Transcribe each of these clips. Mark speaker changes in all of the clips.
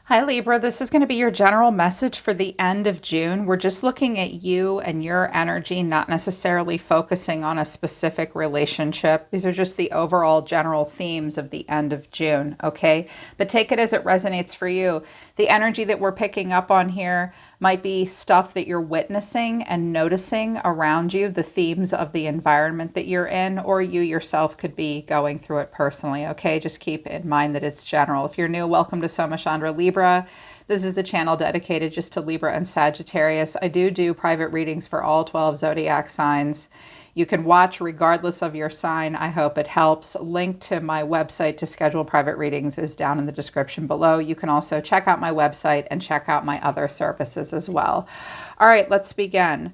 Speaker 1: Hi Libra, this is going to be your general message for the end of June. We're just looking at you and your energy, not necessarily focusing on a specific relationship. These are just the overall general themes of the end of June, okay? But take it as it resonates for you. The energy that we're picking up on here might be stuff that you're witnessing and noticing around you, the themes of the environment that you're in, or you yourself could be going through it personally, okay? Just keep in mind that it's general. If you're new, welcome to Soma Chandra Libra. This is a channel dedicated just to Libra and Sagittarius. I do private readings for all 12 zodiac signs. You can watch regardless of your sign. I hope it helps. Link to my website to schedule private readings is down in the description below. You can also check out my website and check out my other services as well. All right, let's begin.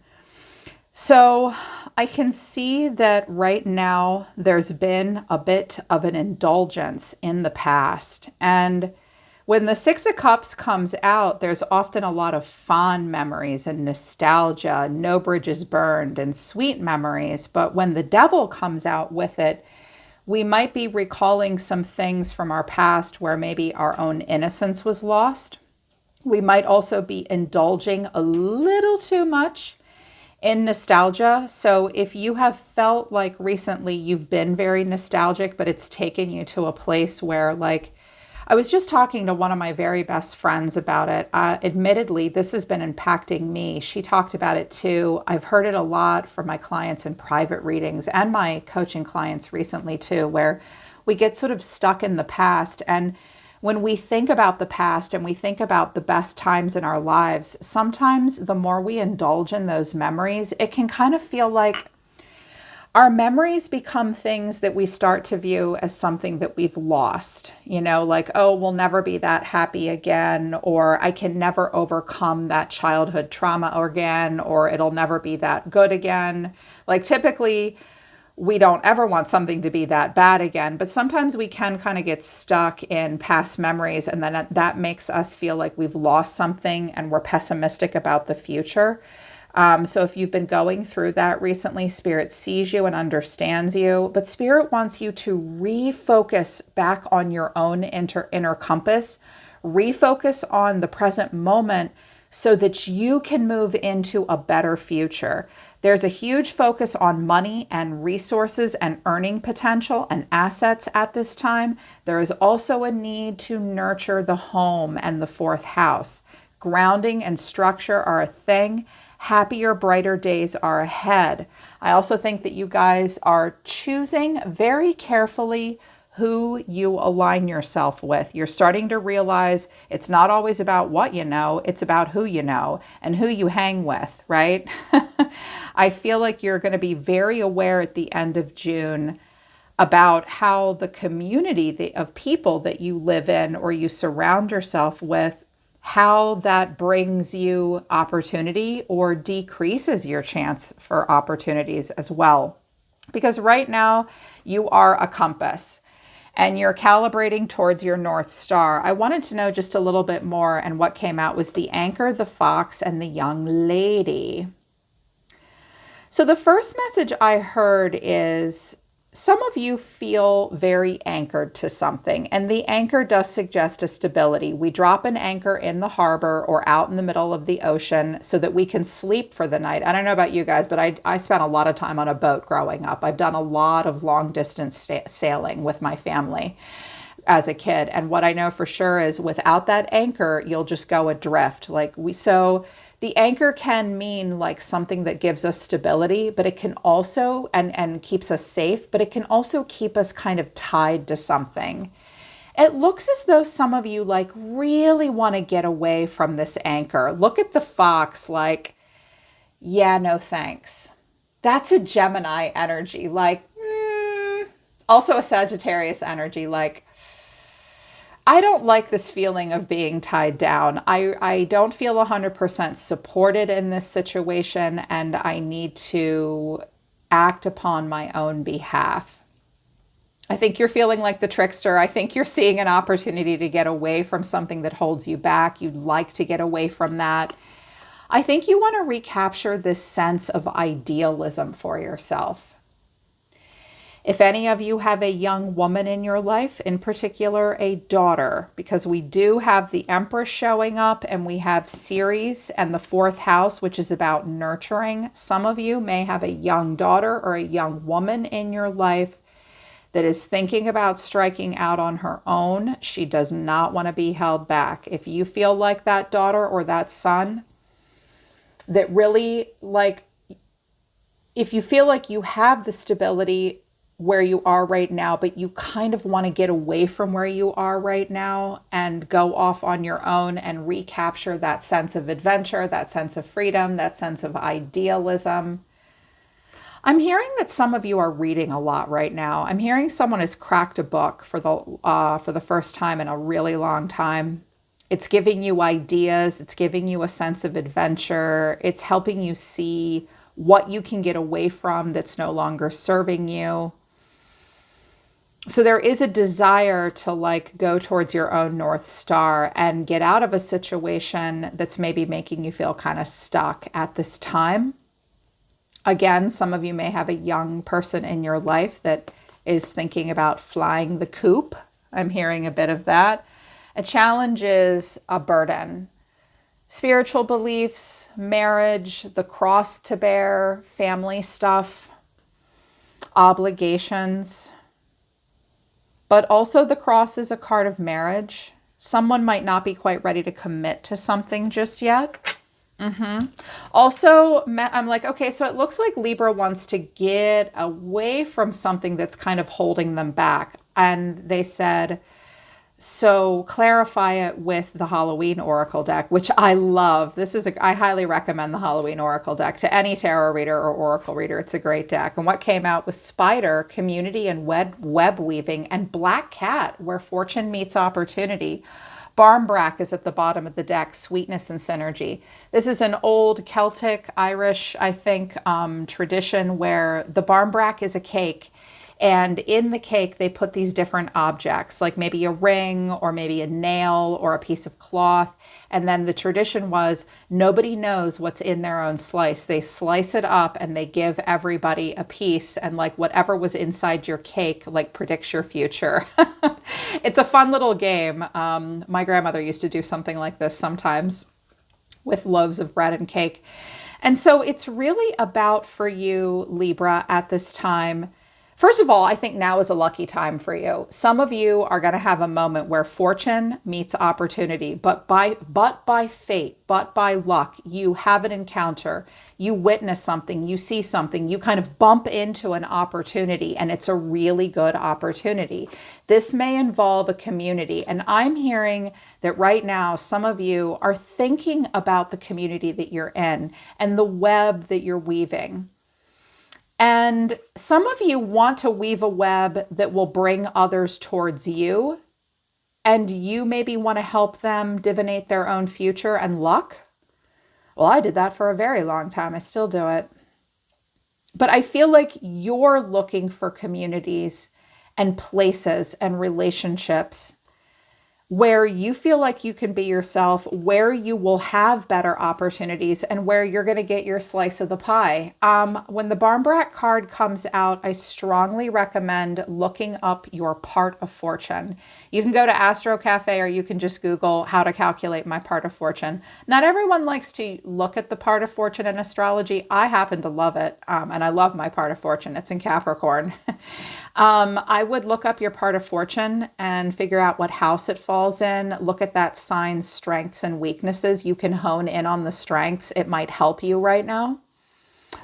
Speaker 1: So I can see that right now there's been a bit of an indulgence in the past. And when the Six of Cups comes out, there's often a lot of fond memories and nostalgia, no bridges burned, and sweet memories. But when the Devil comes out with it, we might be recalling some things from our past where maybe our own innocence was lost. We might also be indulging a little too much in nostalgia. So if you have felt like recently you've been very nostalgic, but it's taken you to a place where, like, I was just talking to one of my very best friends about it. Admittedly, this has been impacting me. She talked about it too. I've heard it a lot from my clients in private readings and my coaching clients recently too, where we get sort of stuck in the past. And when we think about the past and we think about the best times in our lives, sometimes the more we indulge in those memories, it can kind of feel like our memories become things that we start to view as something that we've lost, like, oh, we'll never be that happy again, or I can never overcome that childhood trauma again, or it'll never be that good again. Like typically, we don't ever want something to be that bad again, but sometimes we can kind of get stuck in past memories, and then that makes us feel like we've lost something and we're pessimistic about the future. So if you've been going through that recently, Spirit sees you and understands you, but Spirit wants you to refocus back on your own inner compass, refocus on the present moment so that you can move into a better future. There's a huge focus on money and resources and earning potential and assets at this time. There is also a need to nurture the home and the fourth house. Grounding and structure are a thing. Happier, brighter days are ahead. I also think that you guys are choosing very carefully who you align yourself with. You're starting to realize it's not always about what you know, it's about who you know and who you hang with, right? I feel like you're going to be very aware at the end of June about how the community of people that you live in or you surround yourself with, how that brings you opportunity or decreases your chance for opportunities as well. Because right now you are a compass and you're calibrating towards your North Star. I wanted to know just a little bit more, and what came out was the Anchor, the Fox, and the Young Lady. So the first message I heard is some of you feel very anchored to something, and the anchor does suggest a stability. We drop an anchor in the harbor or out in the middle of the ocean so that we can sleep for the night. I don't know about you guys, but I spent a lot of time on a boat growing up. I've done a lot of long distance sailing with my family as a kid. And what I know for sure is without that anchor, you'll just go adrift. So the anchor can mean like something that gives us stability, but it can also, and keeps us safe, but it can also keep us kind of tied to something. It looks as though some of you like really want to get away from this anchor. Look at the fox, like, yeah, no thanks. That's a Gemini energy, like, also a Sagittarius energy, like, I don't like this feeling of being tied down. I don't feel 100% supported in this situation, and I need to act upon my own behalf. I think you're feeling like the trickster. I think you're seeing an opportunity to get away from something that holds you back. You'd like to get away from that. I think you want to recapture this sense of idealism for yourself. If any of you have a young woman in your life, in particular a daughter, because we do have the Empress showing up and we have Ceres and the fourth house, which is about nurturing. Some of you may have a young daughter or a young woman in your life that is thinking about striking out on her own. She does not want to be held back. If you feel like that daughter or that son, that really, like, if you feel like you have the stability where you are right now, but you kind of want to get away from where you are right now and go off on your own and recapture that sense of adventure, that sense of freedom, that sense of idealism. I'm hearing that some of you are reading a lot right now. I'm hearing someone has cracked a book for the first time in a really long time. It's giving you ideas. It's giving you a sense of adventure. It's helping you see what you can get away from that's no longer serving you. So there is a desire to like go towards your own North Star and get out of a situation that's maybe making you feel kind of stuck at this time. Again, some of you may have a young person in your life that is thinking about flying the coop. I'm hearing a bit of that. A challenge is a burden. Spiritual beliefs, marriage, the cross to bear, family stuff, obligations. But also the cross is a card of marriage. Someone might not be quite ready to commit to something just yet. Also, I'm like, okay, so it looks like Libra wants to get away from something that's kind of holding them back. And they said, so clarify it with the Halloween Oracle deck, which I love. I highly recommend the Halloween Oracle deck to any tarot reader or Oracle reader. It's a great deck. And what came out was Spider, Community and Web Weaving, and Black Cat, Where Fortune Meets Opportunity. Barmbrack is at the bottom of the deck, Sweetness and Synergy. This is an old Celtic, Irish, I think, tradition where the barmbrack is a cake. And in the cake, they put these different objects, like maybe a ring or maybe a nail or a piece of cloth. And then the tradition was nobody knows what's in their own slice. They slice it up and they give everybody a piece, and like whatever was inside your cake, like predicts your future. It's a fun little game. My grandmother used to do something like this sometimes with loaves of bread and cake. And so it's really about, for you, Libra, at this time. First of all, I think now is a lucky time for you. Some of you are going to have a moment where fortune meets opportunity, but by fate, but by luck, you have an encounter, you witness something, you see something, you kind of bump into an opportunity, and it's a really good opportunity. This may involve a community, and I'm hearing that right now some of you are thinking about the community that you're in and the web that you're weaving. And some of you want to weave a web that will bring others towards you, and you maybe want to help them divinate their own future and luck. Well, I did that for a very long time. I still do it. But I feel like you're looking for communities and places and relationships where you feel like you can be yourself, where you will have better opportunities, and where you're going to get your slice of the pie. When the Barmbrack card comes out, I strongly recommend looking up your part of fortune. You can go to Astro Cafe, or you can just Google how to calculate my part of fortune. Not everyone likes to look at the part of fortune in astrology. I happen to love it, and I love my part of fortune. It's in Capricorn. I would look up your part of fortune and figure out what house it falls in. Look at that sign's strengths and weaknesses. You can hone in on the strengths. It might help you right now.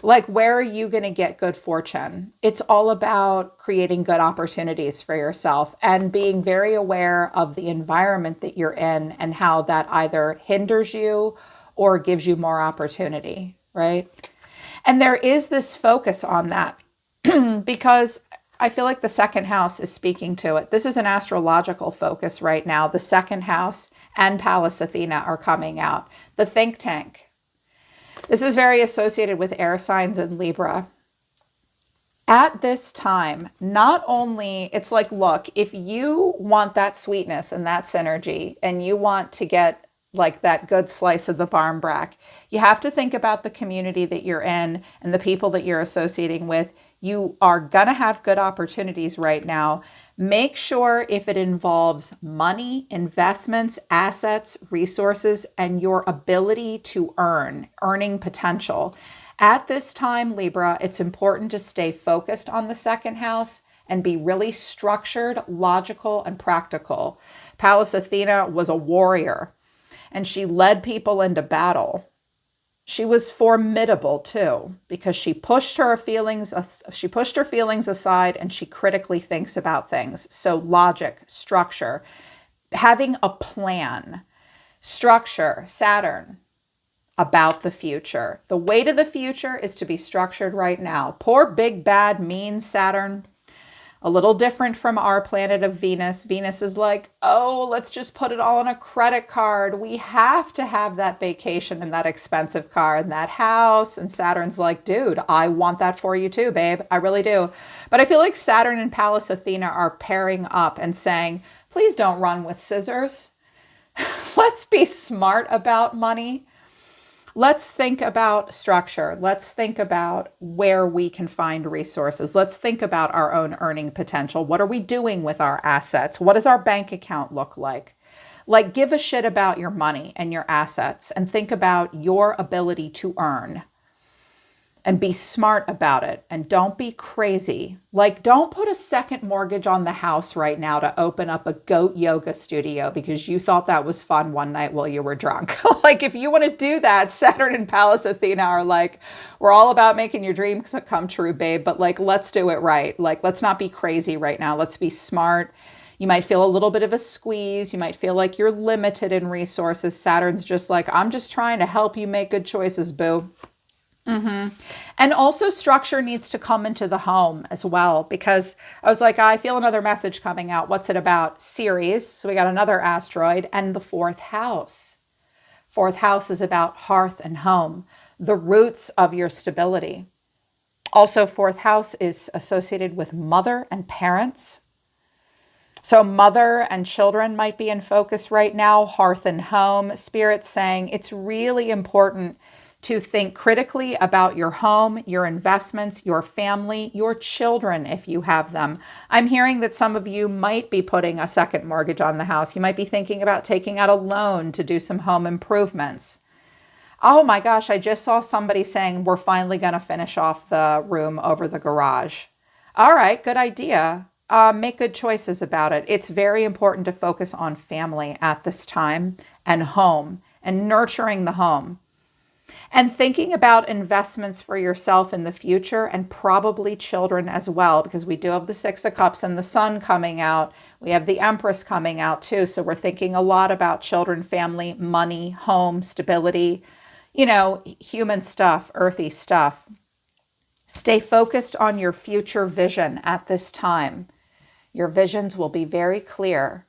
Speaker 1: Like, where are you going to get good fortune? It's all about creating good opportunities for yourself and being very aware of the environment that you're in and how that either hinders you or gives you more opportunity, right? And there is this focus on that because I feel like the second house is speaking to it. This is an astrological focus right now. The second house and Pallas Athena are coming out. The think tank. This is very associated with air signs and Libra. At this time, not only, it's like, look, if you want that sweetness and that synergy, and you want to get like that good slice of the barmbrack, you have to think about the community that you're in and the people that you're associating with. You are going to have good opportunities right now. Make sure if it involves money, investments, assets, resources, and your ability to earning potential. At this time, Libra, it's important to stay focused on the second house and be really structured, logical, and practical. Pallas Athena was a warrior, and she led people into battle. She was formidable too, because she pushed her feelings aside and she critically thinks about things. So logic, structure, having a plan, structure, Saturn, about the future. The way to the future is to be structured right now. Poor big bad mean Saturn. A little different from our planet of Venus. Venus is like, oh, let's just put it all on a credit card. We have to have that vacation and that expensive car and that house. And Saturn's like, dude, I want that for you too, babe. I really do. But I feel like Saturn and Pallas Athena are pairing up and saying, please don't run with scissors. Let's be smart about money. Let's think about structure. Let's think about where we can find resources. Let's think about our own earning potential. What are we doing with our assets? What does our bank account look like? Like, give a shit about your money and your assets and think about your ability to earn. And be smart about it. And don't be crazy. Like, don't put a second mortgage on the house right now to open up a goat yoga studio because you thought that was fun one night while you were drunk. Like, if you want to do that, Saturn and Pallas Athena are like, we're all about making your dreams come true, babe. But like, let's do it right. Like, let's not be crazy right now. Let's be smart. You might feel a little bit of a squeeze. You might feel like you're limited in resources. Saturn's just like, I'm just trying to help you make good choices, boo. And also structure needs to come into the home as well, because I was like, I feel another message coming out. What's it about? Ceres. So we got another asteroid and the fourth house. Fourth house is about hearth and home, the roots of your stability. Also, fourth house is associated with mother and parents. So mother and children might be in focus right now, hearth and home. Spirit's saying it's really important to think critically about your home, your investments, your family, your children, if you have them. I'm hearing that some of you might be putting a second mortgage on the house. You might be thinking about taking out a loan to do some home improvements. Oh my gosh, I just saw somebody saying we're finally going to finish off the room over the garage. All right, good idea. Make good choices about it. It's very important to focus on family at this time and home and nurturing the home. And thinking about investments for yourself in the future and probably children as well, because we do have the Six of Cups and the Sun coming out. We have the Empress coming out too. So we're thinking a lot about children, family, money, home, stability, human stuff, earthy stuff. Stay focused on your future vision at this time. Your visions will be very clear.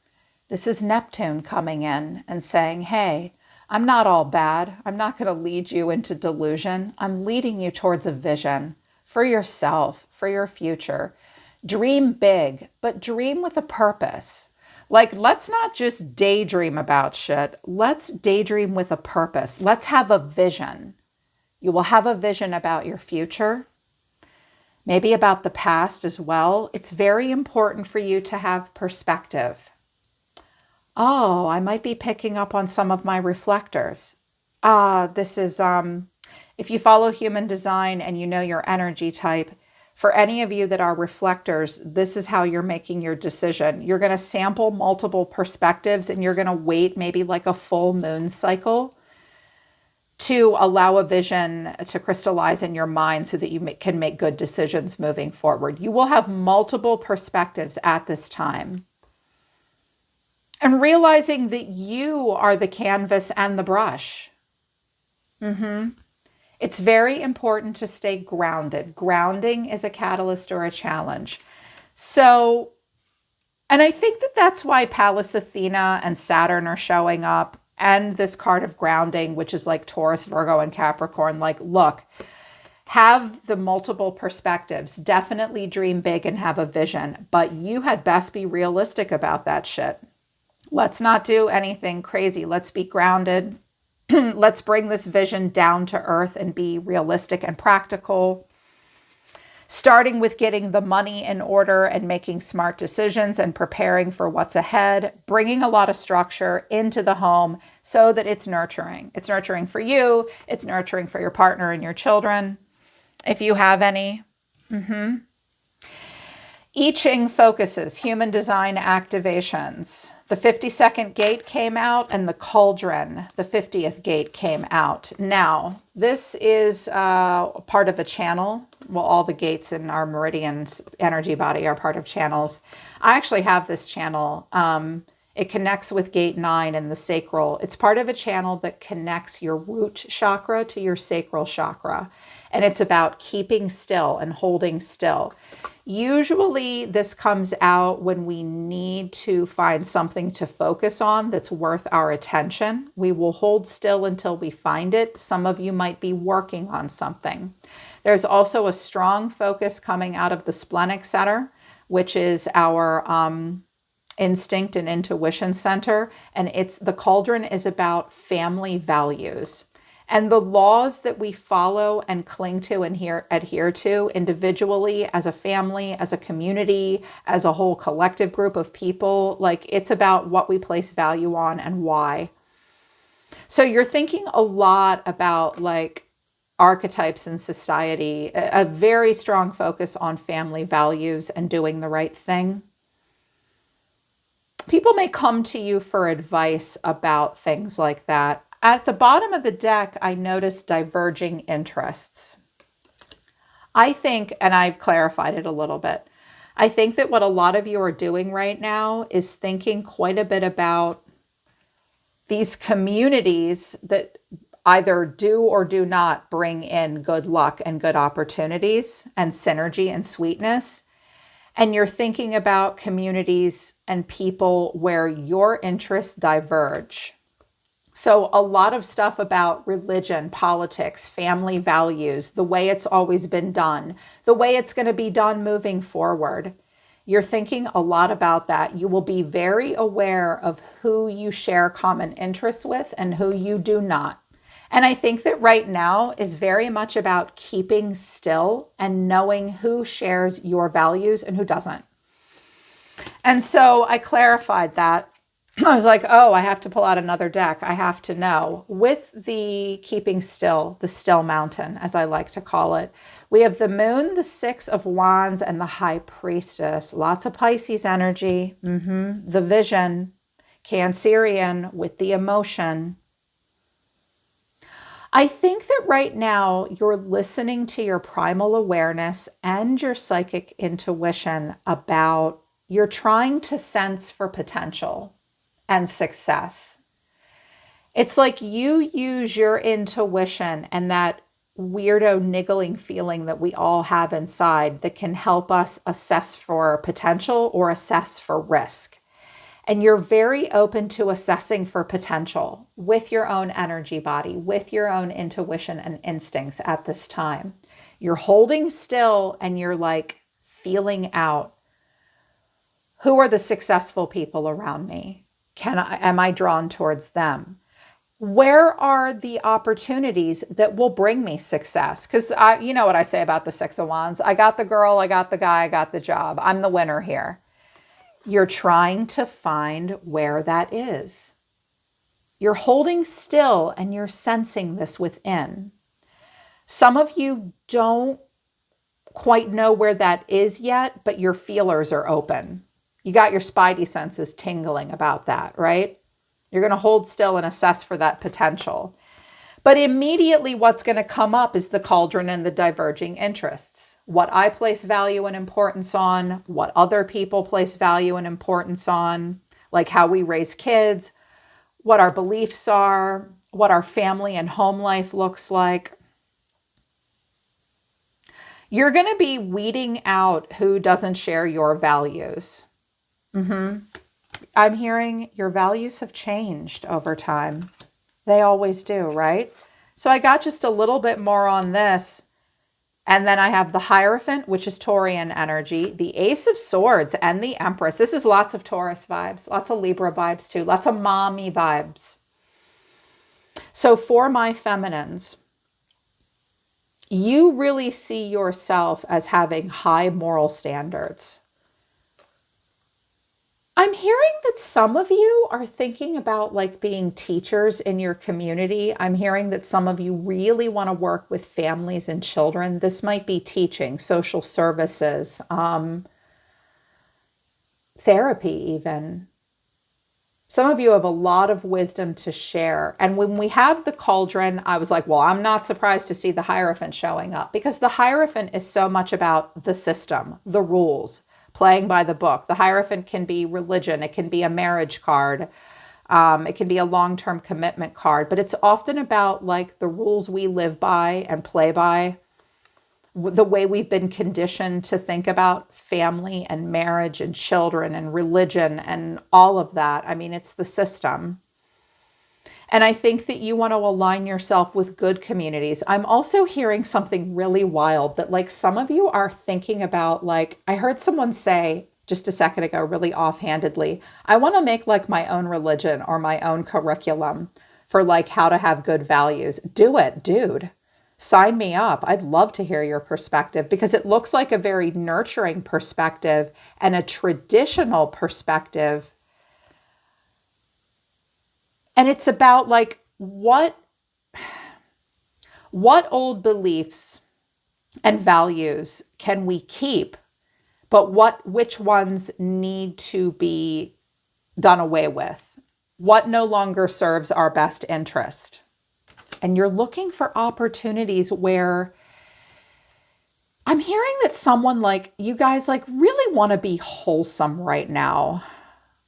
Speaker 1: This is Neptune coming in and saying, hey, I'm not all bad. I'm not going to lead you into delusion. I'm leading you towards a vision for yourself, for your future. Dream big, but dream with a purpose. Like, let's not just daydream about shit. Let's daydream with a purpose. Let's have a vision. You will have a vision about your future, maybe about the past as well. It's very important for you to have perspective. Oh, I might be picking up on some of my reflectors. This is, if you follow human design and you know your energy type, for any of you that are reflectors, this is how you're making your decision. You're going to sample multiple perspectives and you're going to wait maybe like a full moon cycle to allow a vision to crystallize in your mind so that you can make good decisions moving forward. You will have multiple perspectives at this time. And realizing that you are the canvas and the brush. It's very important to stay grounded. Grounding is a catalyst or a challenge. So, and I think that that's why Pallas Athena and Saturn are showing up, and this card of grounding, which is like Taurus, Virgo, and Capricorn. Like, look, have the multiple perspectives. Definitely dream big and have a vision, but you had best be realistic about that shit. Let's not do anything crazy. Let's be grounded. Let's bring this vision down to earth and be realistic and practical. starting with getting the money in order and making smart decisions and preparing for what's ahead, bringing a lot of structure into the home so that it's nurturing. It's nurturing for you. It's nurturing for your partner and your children, if you have any. I Ching focuses, human design activations. The 52nd gate came out and the cauldron, the 50th gate, came out. Now, this is part of a channel. Well, all the gates in our meridians energy body are part of channels. I actually have this channel. It connects with gate 9 and the sacral. It's part of a channel that connects your root chakra to your sacral chakra. And it's about keeping still and holding still. Usually this comes out when we need to find something to focus on that's worth our attention. We will hold still until we find it. Some of you might be working on something. There's also a strong focus coming out of the splenic center, which is our instinct and intuition center. And the cauldron is about family values. And the laws that we follow and cling to and adhere to individually, as a family, as a community, as a whole collective group of people, like it's about what we place value on and why. So you're thinking a lot about like archetypes in society, a very strong focus on family values and doing the right thing. People may come to you for advice about things like that. At the bottom of the deck, I noticed diverging interests. I think, and I've clarified it a little bit, I think that what a lot of you are doing right now is thinking quite a bit about these communities that either do or do not bring in good luck and good opportunities and synergy and sweetness. And you're thinking about communities and people where your interests diverge. So a lot of stuff about religion, politics, family values, the way it's always been done, the way it's going to be done moving forward. You're thinking a lot about that. You will be very aware of who you share common interests with and who you do not. And I think that right now is very much about keeping still and knowing who shares your values and who doesn't. And so I clarified that. I was like, oh, I have to pull out another deck. I have to know. With the keeping still, the still mountain, as I like to call it, we have the moon, the 6 of wands, and the high priestess. Lots of Pisces energy. The vision, Cancerian with the emotion. I think that right now you're listening to your primal awareness and your psychic intuition about, you're trying to sense for potential and success. It's like you use your intuition and that weirdo niggling feeling that we all have inside that can help us assess for potential or assess for risk. And you're very open to assessing for potential with your own energy body, with your own intuition and instincts at this time. You're holding still and you're like feeling out, who are the successful people around me? Am I drawn towards them? Where are the opportunities that will bring me success? Because you know what I say about the 6 of wands. I got the girl, I got the guy, I got the job. I'm the winner here. You're trying to find where that is. You're holding still and you're sensing this within. Some of you don't quite know where that is yet, but your feelers are open. You got your spidey senses tingling about that, right? You're going to hold still and assess for that potential. But immediately what's going to come up is the cauldron and the diverging interests. What I place value and importance on, what other people place value and importance on, like how we raise kids, what our beliefs are, what our family and home life looks like. You're going to be weeding out who doesn't share your values. I'm hearing your values have changed over time. They always do, right? So I got just a little bit more on this. And then I have the Hierophant, which is Taurian energy, the Ace of Swords, and the Empress. This is lots of Taurus vibes, lots of Libra vibes too, lots of mommy vibes. So for my feminines, You really see yourself as having high moral standards. I'm hearing that some of you are thinking about like being teachers in your community. I'm hearing that some of you really want to work with families and children. This might be teaching, social services, therapy even. Some of you have a lot of wisdom to share. And when we have the cauldron, I was like, well, I'm not surprised to see the Hierophant showing up, because the Hierophant is so much about the system, the rules, playing by the book. The Hierophant can be religion. It can be a marriage card. It can be a long-term commitment card, but it's often about like the rules we live by and play by, the way we've been conditioned to think about family and marriage and children and religion and all of that. I mean, it's the system. And I think that you want to align yourself with good communities. I'm also hearing something really wild that like some of you are thinking about, like, I heard someone say just a second ago, really offhandedly, I want to make like my own religion or my own curriculum for like how to have good values. Do it, dude. Sign me up. I'd love to hear your perspective, because it looks like a very nurturing perspective and a traditional perspective. And it's about like what old beliefs and values can we keep, but which ones need to be done away with? What no longer serves our best interest? And you're looking for opportunities where I'm hearing that someone like you guys like really want to be wholesome right now.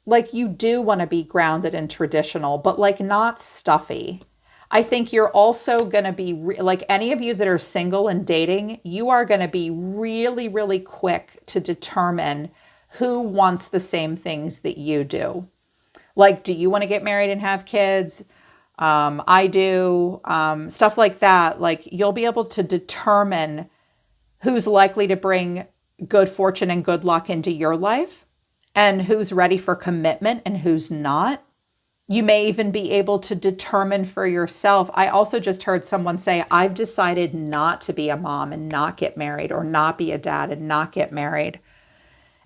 Speaker 1: Like you do want to be grounded and traditional, but like not stuffy. I think you're also going to be like any of you that are single and dating, you are going to be really, really quick to determine who wants the same things that you do. Like, do you want to get married and have kids? I do, stuff like that. Like you'll be able to determine who's likely to bring good fortune and good luck into your life and who's ready for commitment and who's not. You may even be able to determine for yourself. I also just heard someone say, I've decided not to be a mom and not get married, or not be a dad and not get married.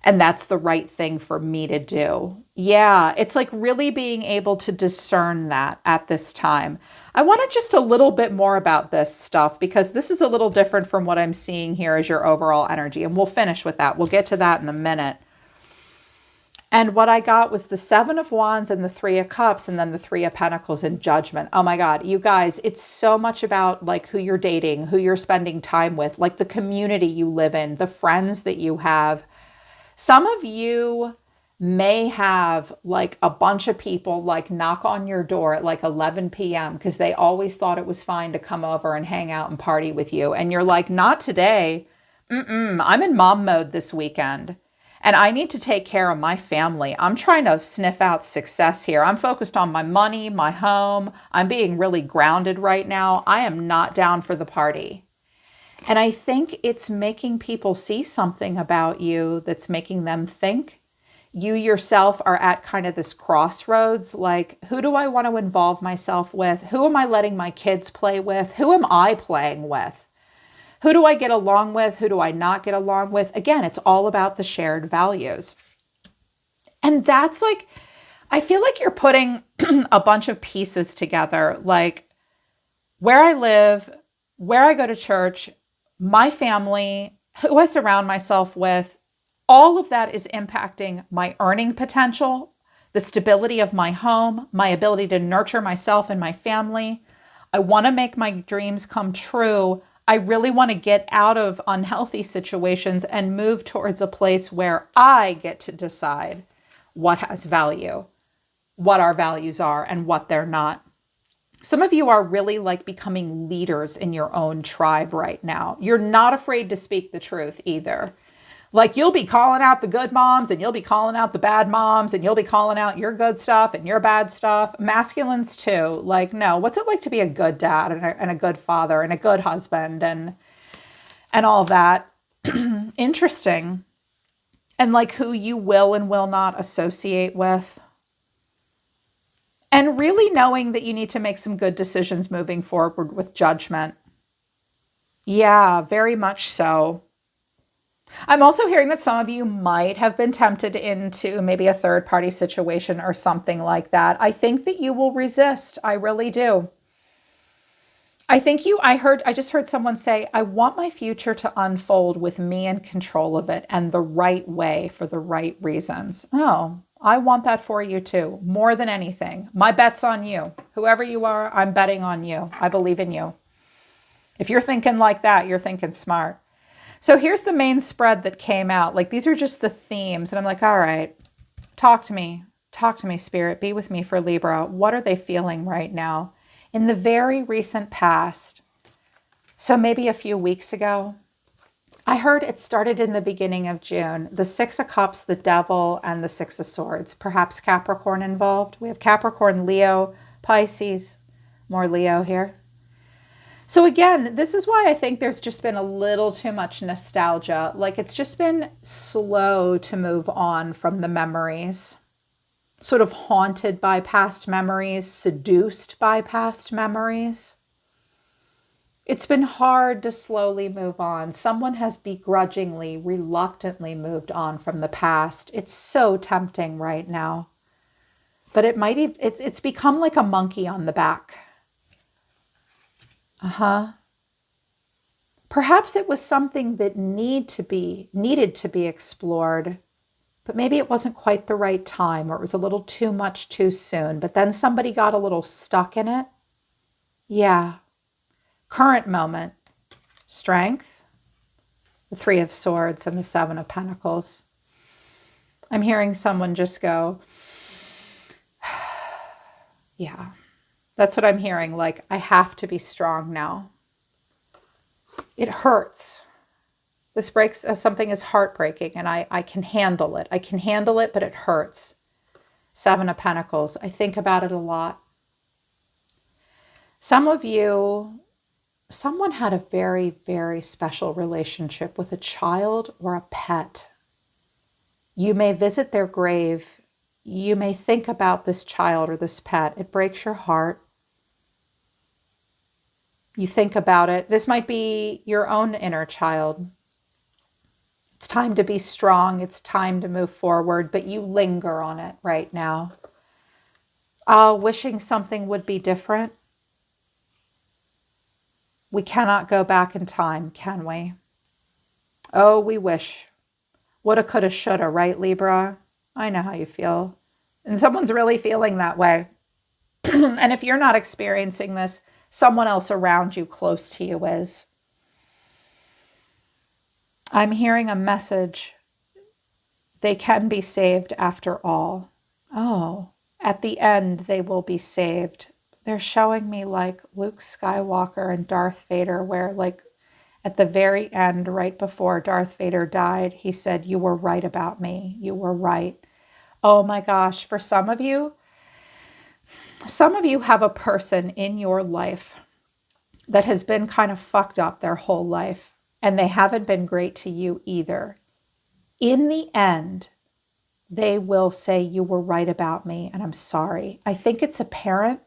Speaker 1: And that's the right thing for me to do. Yeah, it's like really being able to discern that at this time. I wanted just a little bit more about this stuff, because this is a little different from what I'm seeing here as your overall energy. And we'll finish with that. We'll get to that in a minute. And what I got was the Seven of Wands and the Three of Cups, and then the Three of Pentacles and Judgment. Oh my God, you guys, it's so much about like who you're dating, who you're spending time with, like the community you live in, the friends that you have. Some of you may have like a bunch of people like knock on your door at like 11 p.m. because they always thought it was fine to come over and hang out and party with you. And you're like, not today. I'm in mom mode this weekend. And I need to take care of my family. I'm trying to sniff out success here. I'm focused on my money, my home. I'm being really grounded right now. I am not down for the party. And I think it's making people see something about you that's making them think. You yourself are at kind of this crossroads, like, who do I want to involve myself with? Who am I letting my kids play with? Who am I playing with? Who do I get along with? Who do I not get along with? Again, it's all about the shared values. And that's like, I feel like you're putting a bunch of pieces together, like where I live, where I go to church, my family, who I surround myself with, all of that is impacting my earning potential, the stability of my home, my ability to nurture myself and my family. I want to make my dreams come true. I really want to get out of unhealthy situations and move towards a place where I get to decide what has value, what our values are, and what they're not. Some of you are really like becoming leaders in your own tribe right now. You're not afraid to speak the truth either. Like you'll be calling out the good moms and you'll be calling out the bad moms and you'll be calling out your good stuff and your bad stuff. Masculines too. Like, no, what's it like to be a good dad and a good father and a good husband and all of that? Interesting. And like who you will and will not associate with. And really knowing that you need to make some good decisions moving forward with Judgment. Yeah, very much so. I'm also hearing that some of you might have been tempted into maybe a third party situation or something like that. I think that you will resist. I really do. I just heard someone say, I want my future to unfold with me in control of it and the right way for the right reasons. Oh, I want that for you too, more than anything. My bet's on you. Whoever you are, I'm betting on you. I believe in you. If you're thinking like that, you're thinking smart. So here's the main spread that came out. Like, these are just the themes. And I'm like, all right, talk to me. Talk to me, Spirit. Be with me for Libra. What are they feeling right now? In the very recent past, so maybe a few weeks ago, I heard it started in the beginning of June. The Six of Cups, the Devil, and the Six of Swords. Perhaps Capricorn involved. We have Capricorn, Leo, Pisces. More Leo here. So again, this is why I think there's just been a little too much nostalgia. Like, it's just been slow to move on from the memories. Sort of haunted by past memories, seduced by past memories. It's been hard to slowly move on. Someone has begrudgingly, reluctantly moved on from the past. It's so tempting right now. But it's become like a monkey on the back. Perhaps it was something that needed to be explored, but maybe it wasn't quite the right time, or it was a little too much too soon. But then somebody got a little stuck in it. Yeah. Current moment. Strength. The Three of Swords and the Seven of Pentacles. I'm hearing someone just go, yeah. That's what I'm hearing. Like, I have to be strong now. It hurts. This breaks, something is heartbreaking, and I can handle it. I can handle it, but it hurts. Seven of Pentacles. I think about it a lot. Some of you, someone had a very, very special relationship with a child or a pet. You may visit their grave. You may think about this child or this pet. It breaks your heart. You think about it. This might be your own inner child. It's time to be strong. It's time to move forward, but you linger on it right now. Wishing something would be different. We cannot go back in time, can we? Oh, we wish. Woulda, coulda, shoulda, right, Libra? I know how you feel. And someone's really feeling that way. And if you're not experiencing this, someone else around you close to you is. I'm hearing a message. They can be saved after all. Oh, at the end, they will be saved. They're showing me like Luke Skywalker and Darth Vader, where like at the very end, right before Darth Vader died, he said, "You were right about me. You were right." Oh my gosh, for some of you have a person in your life that has been kind of fucked up their whole life, and they haven't been great to you either. In the end, they will say, "You were right about me, and I'm sorry." I think it's a parent.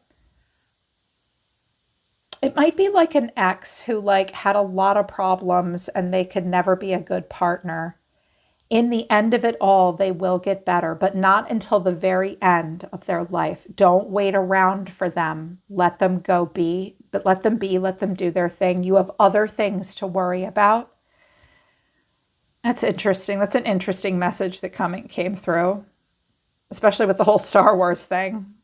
Speaker 1: It might be like an ex who like had a lot of problems and they could never be a good partner. In the end of it all, they will get better, but not until the very end of their life. Don't wait around for them. Let them go be, but let them be, let them do their thing. You have other things to worry about. That's interesting. That's an interesting message that came through, especially with the whole Star Wars thing.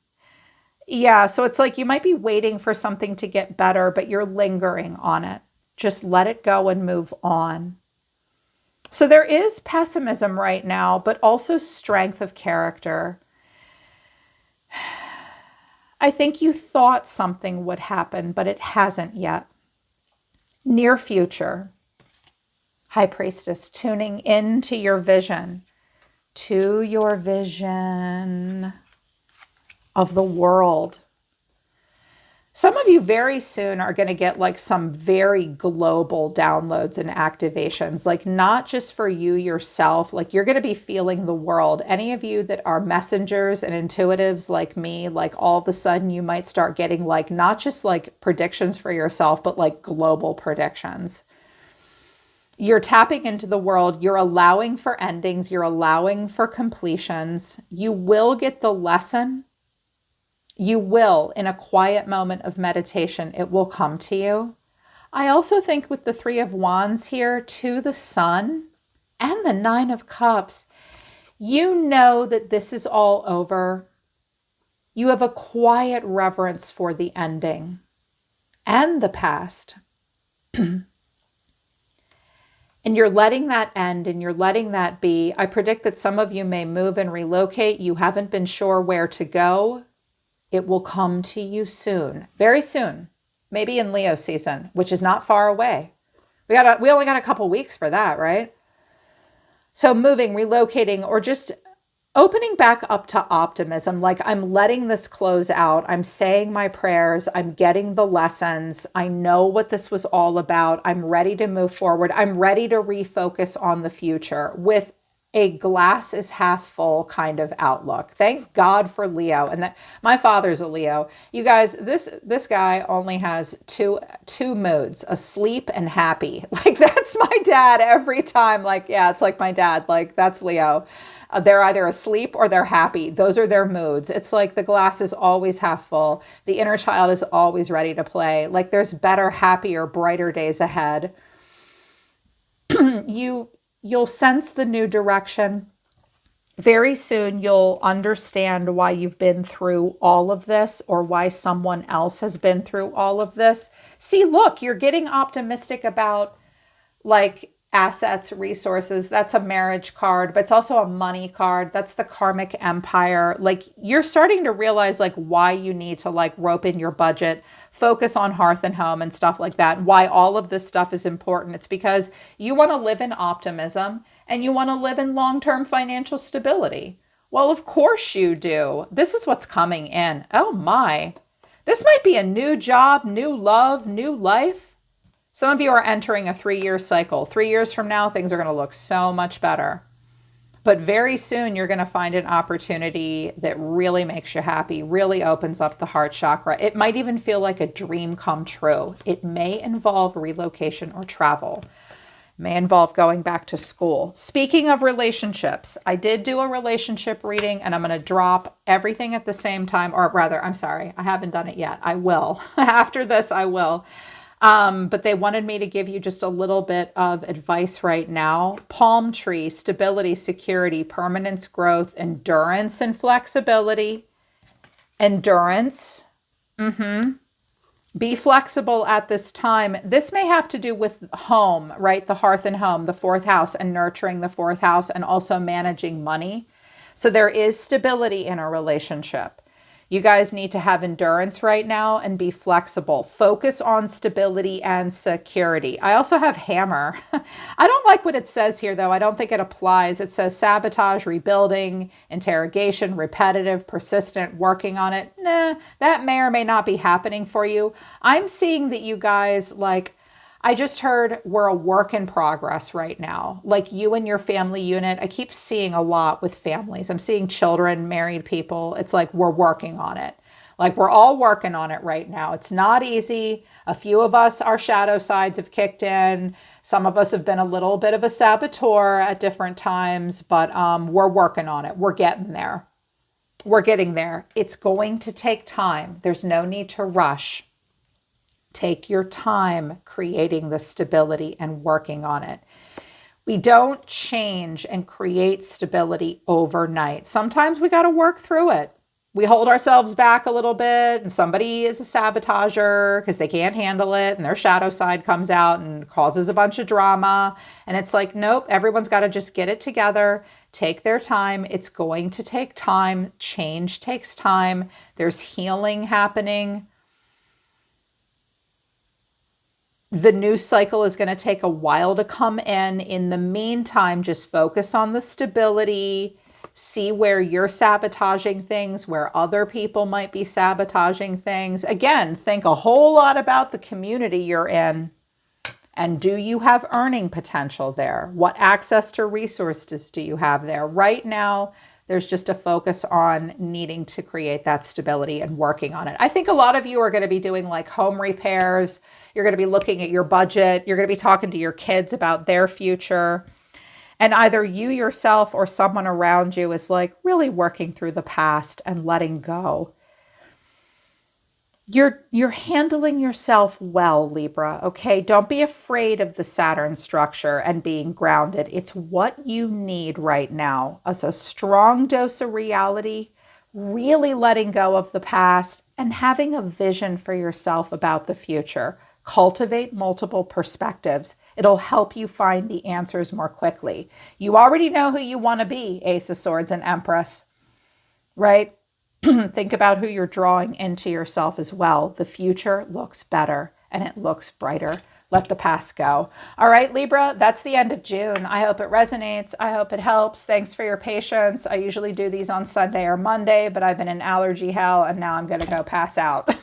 Speaker 1: Yeah, so it's like you might be waiting for something to get better, but you're lingering on it. Just let it go and move on. So there is pessimism right now, but also strength of character. I think you thought something would happen, but it hasn't yet. Near future. High Priestess, tuning into your vision. To your vision of the world. Some of you very soon are going to get like some very global downloads and activations, like not just for you yourself, like you're going to be feeling the world. Any of you that are messengers and intuitives like me, like all of a sudden you might start getting like not just like predictions for yourself, but like global predictions. You're tapping into the world. You're allowing for endings. You're allowing for completions. You will get the lesson. You will, in a quiet moment of meditation, it will come to you. I also think with the Three of Wands here, to the Sun and the Nine of Cups, you know that this is all over. You have a quiet reverence for the ending and the past. And you're letting that end and you're letting that be. I predict that some of you may move and relocate. You haven't been sure where to go. It will come to you soon, very soon, maybe in Leo season, which is not far away. We only got a couple weeks for that, right? So moving, relocating, or just opening back up to optimism. Like I'm letting this close out. I'm saying my prayers. I'm getting the lessons. I know what this was all about. I'm ready to move forward. I'm ready to refocus on the future with a glass is half full kind of outlook. Thank God for Leo. And that my father's a Leo. You guys, this guy only has two moods, asleep and happy. Like that's my dad every time. Like, yeah, it's like my dad. Like that's Leo. They're either asleep or they're happy. Those are their moods. It's like the glass is always half full. The inner child is always ready to play. Like there's better, happier, brighter days ahead. You'll sense the new direction. Very soon, you'll understand why you've been through all of this or why someone else has been through all of this. See, look, you're getting optimistic about like assets, resources. That's a marriage card, but it's also a money card. That's the karmic empire. Like you're starting to realize like why you need to like rope in your budget, focus on hearth and home and stuff like that. Why all of this stuff is important. It's because you want to live in optimism and you want to live in long-term financial stability. Well, of course you do. This is what's coming in. Oh my. This might be a new job, new love, new life. Some of you are entering a 3-year cycle. 3 years from now, things are going to look so much better. But very soon, you're going to find an opportunity that really makes you happy, really opens up the heart chakra. It might even feel like a dream come true. It may involve relocation or travel. It may involve going back to school. Speaking of relationships, I did do a relationship reading, and I'm going to drop everything at the same time. Or rather, I'm sorry, I haven't done it yet. I will. After this, I will. But they wanted me to give you just a little bit of advice right now. Palm tree, stability, security, permanence, growth, endurance, and flexibility. Endurance. Be flexible at this time. This may have to do with home, right? The hearth and home, the fourth house, and nurturing the fourth house, and also managing money. So there is stability in a relationship. You guys need to have endurance right now and be flexible. Focus on stability and security. I also have hammer. I don't like what it says here, though. I don't think it applies. It says sabotage, rebuilding, interrogation, repetitive, persistent, working on it. Nah, that may or may not be happening for you. I'm seeing that you guys, like, I just heard we're a work in progress right now. Like you and your family unit, I keep seeing a lot with families. I'm seeing children, married people. It's like we're working on it. Like we're all working on it right now. It's not easy. A few of us, our shadow sides have kicked in. Some of us have been a little bit of a saboteur at different times, but we're working on it. We're getting there. We're getting there. It's going to take time. There's no need to rush. Take your time creating the stability and working on it. We don't change and create stability overnight. Sometimes we got to work through it. We hold ourselves back a little bit and somebody is a sabotager because they can't handle it and their shadow side comes out and causes a bunch of drama. And it's like, nope, everyone's got to just get it together, take their time. It's going to take time. Change takes time. There's healing happening. The new cycle is going to take a while to come in. In the meantime, just focus on the stability, See where you're sabotaging things, where other people might be sabotaging things. Again, think a whole lot about the community you're in. And do you have earning potential there? What access to resources do you have there? Right now, there's just a focus on needing to create that stability and working on it. I think a lot of you are going to be doing like home repairs. You're going to be looking at your budget. You're going to be talking to your kids about their future. And either you yourself or someone around you is like really working through the past and letting go. You're handling yourself well, Libra, okay? Don't be afraid of the Saturn structure and being grounded. It's what you need right now. As a strong dose of reality, really letting go of the past and having a vision for yourself about the future. Cultivate multiple perspectives. It'll help you find the answers more quickly. You already know who you want to be, Ace of Swords and Empress, right? Think about who you're drawing into yourself as well. The future looks better and it looks brighter. Let the past go. All right, Libra, that's the end of June. I hope it resonates. I hope it helps. Thanks for your patience. I usually do these on Sunday or Monday, but I've been in allergy hell and now I'm going to go pass out.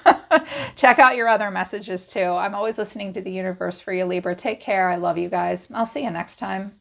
Speaker 1: Check out your other messages too. I'm always listening to the universe for you, Libra. Take care. I love you guys. I'll see you next time.